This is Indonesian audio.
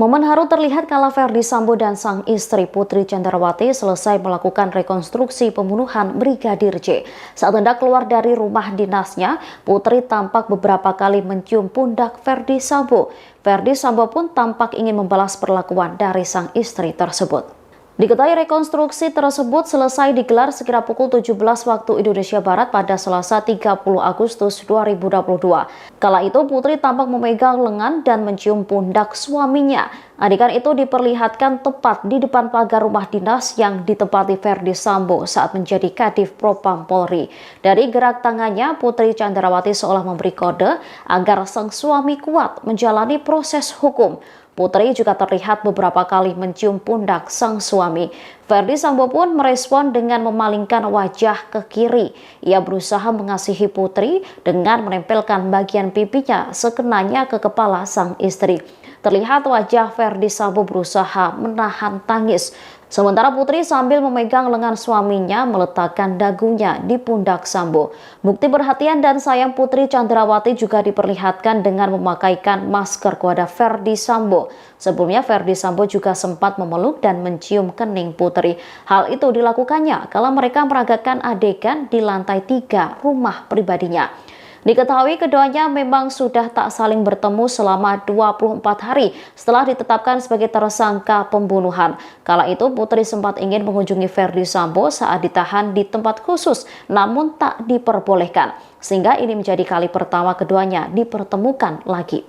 Momen haru terlihat kala Ferdy Sambo dan sang istri Putri Candrawati selesai melakukan rekonstruksi pembunuhan Brigadir J. Saat hendak keluar dari rumah dinasnya, Putri tampak beberapa kali mencium pundak Ferdy Sambo. Ferdy Sambo pun tampak ingin membalas perlakuan dari sang istri tersebut. Diketahui rekonstruksi tersebut selesai digelar sekira pukul 17 waktu Indonesia Barat pada Selasa 30 Agustus 2022. Kala itu Putri tampak memegang lengan dan mencium pundak suaminya. Adegan itu diperlihatkan tepat di depan pagar rumah dinas yang ditempati Ferdy Sambo saat menjadi Kadif Propam Polri. Dari gerak tangannya, Putri Candrawati seolah memberi kode agar sang suami kuat menjalani proses hukum. Putri juga terlihat beberapa kali mencium pundak sang suami. Ferdy Sambo pun merespon dengan memalingkan wajah ke kiri. Ia berusaha mengasihi Putri dengan menempelkan bagian pipinya sekenanya ke kepala sang istri. Terlihat wajah Ferdy Sambo berusaha menahan tangis. Sementara Putri sambil memegang lengan suaminya meletakkan dagunya di pundak Sambo. Bukti perhatian dan sayang Putri Candrawati juga diperlihatkan dengan memakaikan masker kepada Ferdy Sambo. Sebelumnya Ferdy Sambo juga sempat memeluk dan mencium kening Putri. Hal itu dilakukannya kala mereka meragakan adegan di lantai 3 rumah pribadinya. Diketahui keduanya memang sudah tak saling bertemu selama 24 hari setelah ditetapkan sebagai tersangka pembunuhan. Kala itu Putri sempat ingin mengunjungi Ferdy Sambo saat ditahan di tempat khusus namun tak diperbolehkan. Sehingga ini menjadi kali pertama keduanya dipertemukan lagi.